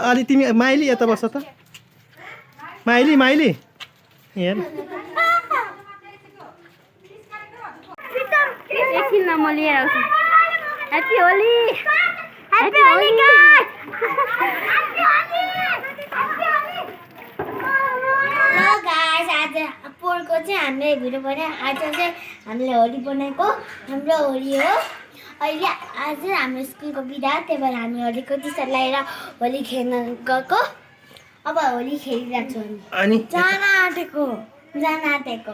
अलि तिमी माइली यता बस त माइली माइली हेर एकछिनमा म लिएर आउँछु happy Holi happy Holi guys ल गाइस आज पोलको चाहिँ हामीले भिडियो बनायो आज चाहिँ हामीले होली बनाएको हाम्रो होली हो अहिले आज हाम्रो स्कुलको बिदा त्यही भएर हामी होलीको टी सर्ट लगाएर होली खेल्न गएको अब होली खेलिरहेको छु अनि जान आँटेको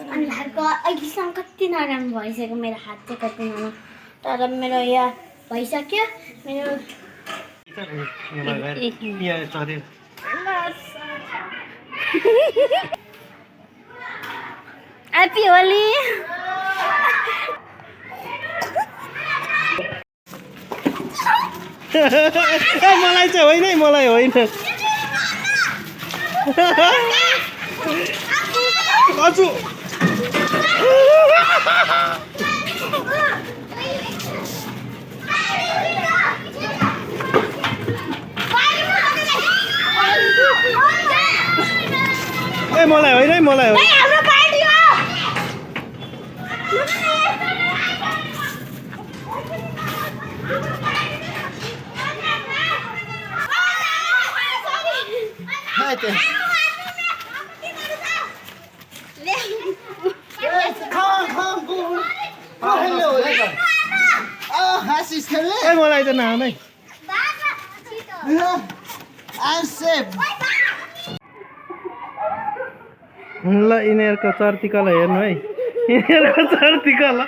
अनि हातको अहिलेसम्म कति नराम्रो भइसक्यो मेरो हात चाहिँ कति नराम्रो तर मेरो यहाँ भइसक्यो मेरो ह्याप्पी होली मलाई चाहिँ होइन है मलाई होइन हजुर ए मलाई होइन है मलाई होइन ए मलाई त नआउनु है ल यिनीहरूको चर्तीकला हेर्नु है यिनीहरूको चर्तीकला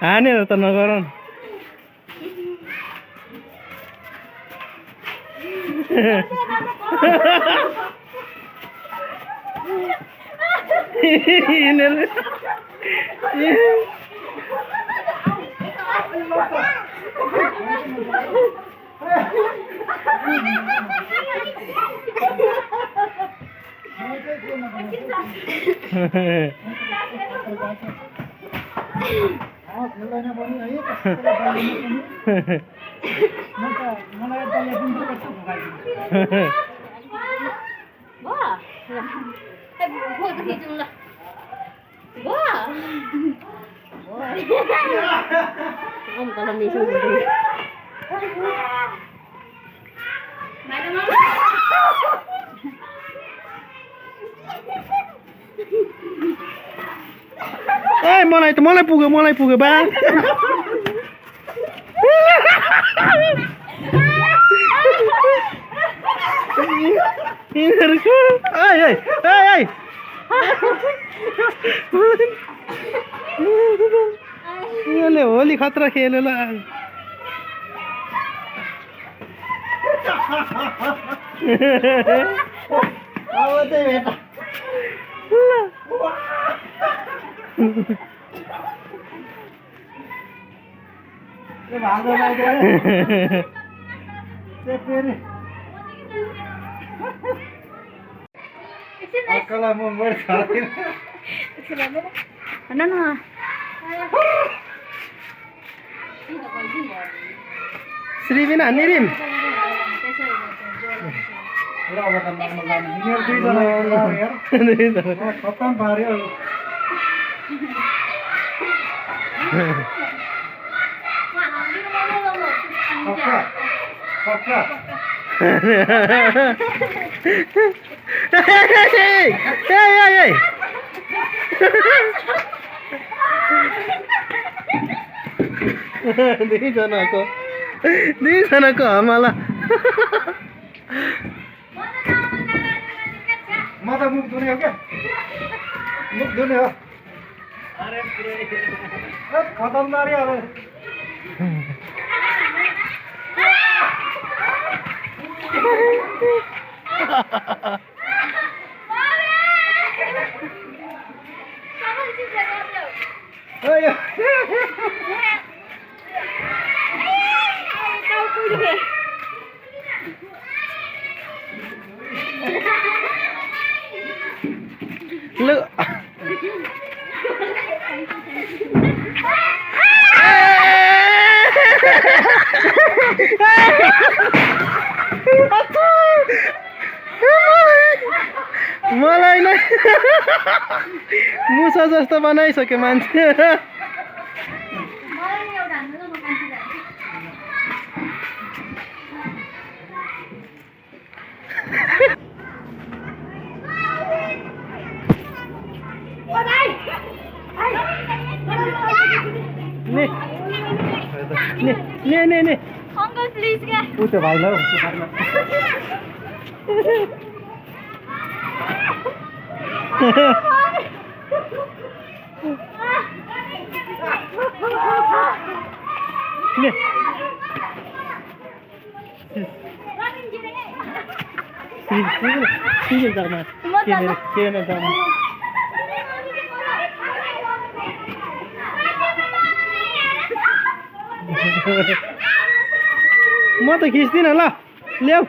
हानेर त नगरौँ ए मलाई पुग्यो बा यिनीहरूले होली खतरा खेल्यो ल अब चाहिँ भेट श्रीबिना निरिम दुईजनाको हमाला म त मुख धुने हो क्या मुख धुने हो खतम गऱ्यो अब लु मलाई नै मुसा जस्तो बनाइसक्यो मान्छे ने Uncle, please, guys. ऊ त्यो भाइलाई हौ म त खिच्दिनँ ल ल्याऊ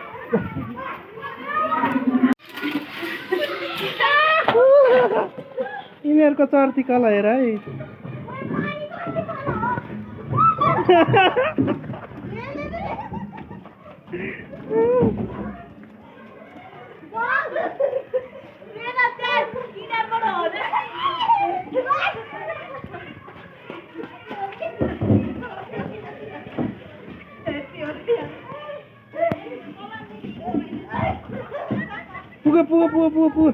यिनीहरूको चर्ती कला हेर है पुग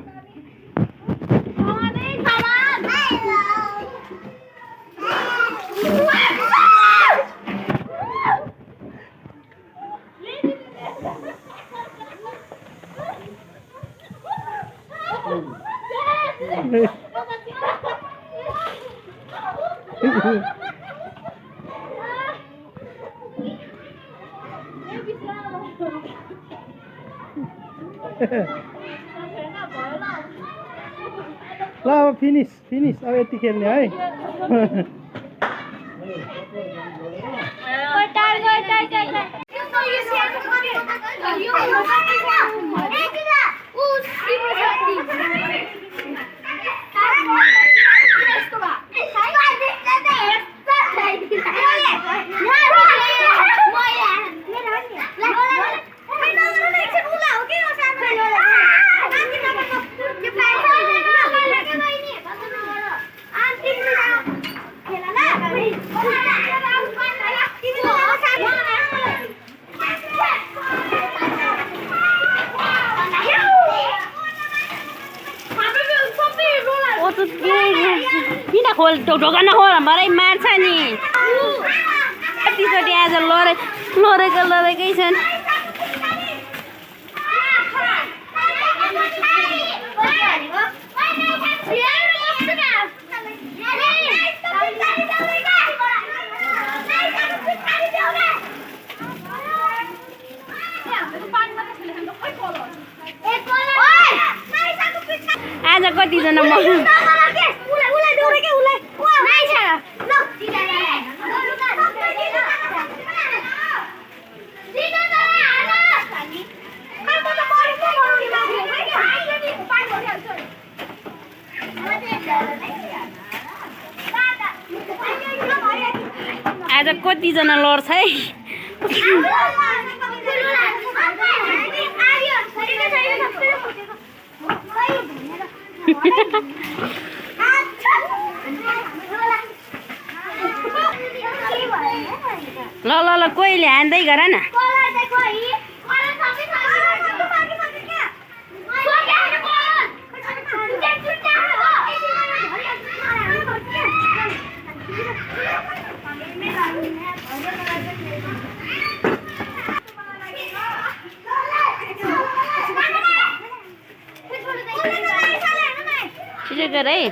ल अब फिनिस अब यति खेल्ने है किन खोल ढोका नखोल भरे मार्छ नि कतिचोटि आज लडेकै छन् आज कतिजना आज कतिजना लड्छ है ल कोहीले हान्दै गर न छिटो गर है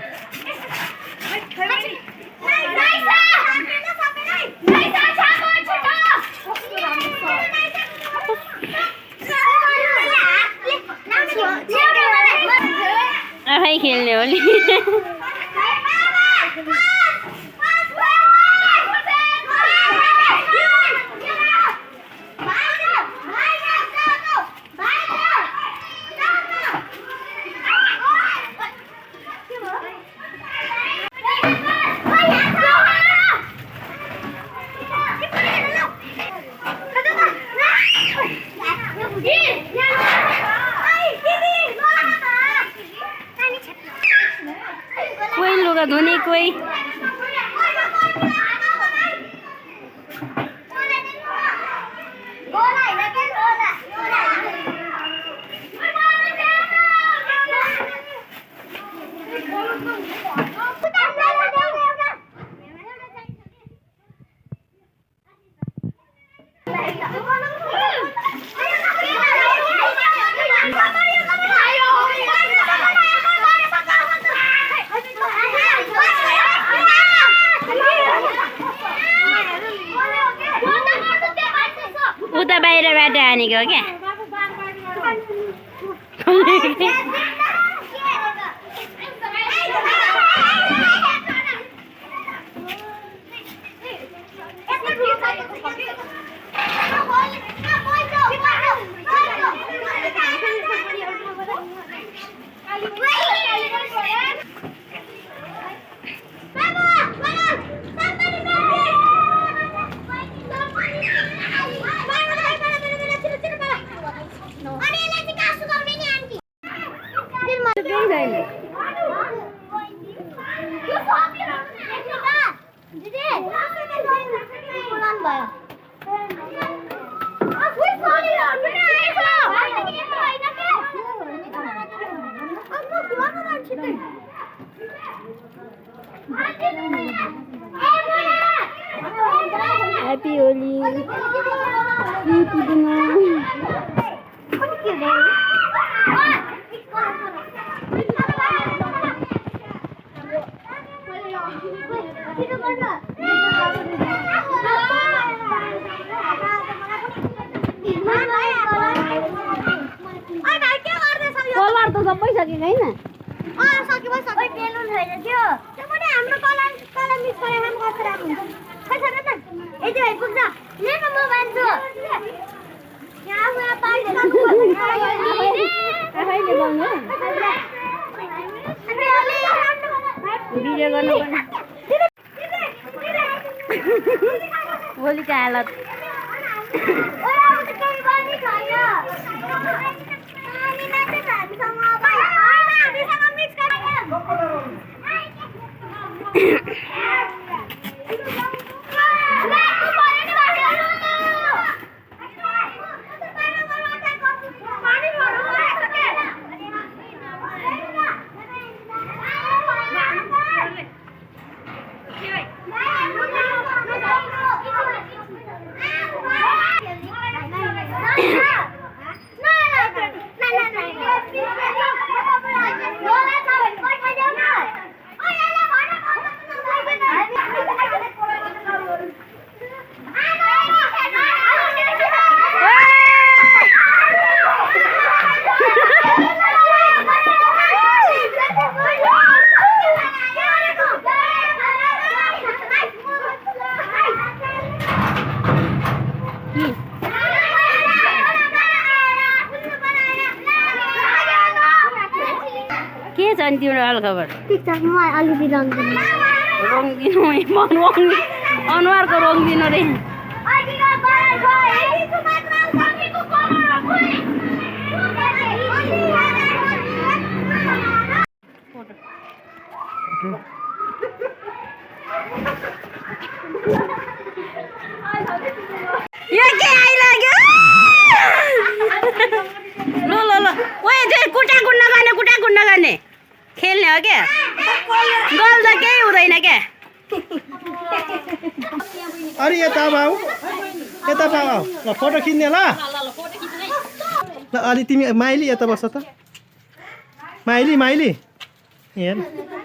आफै खेल्ने हो नि कोही लुगा धुने कोही उता बाहिरबाट हानेको हो क्या Happy Holi. कलर त सबै सकेको होइन भिडियो गर्नुपर्ने भोलिको हालत के छ नि तिम्रो हालखबर रङ दिनु अनुहारको रङ दिनु रे यो के आइलाग्यो ल ल ल ओए त्यो कुटा गुड्न गर्ने खेल्ने हो क्या गल त केही हुँदैन क्या अरे यता भाउ ल फोटो खिच्ने ल ल अलि तिमी माइली यता बस त माइली हेर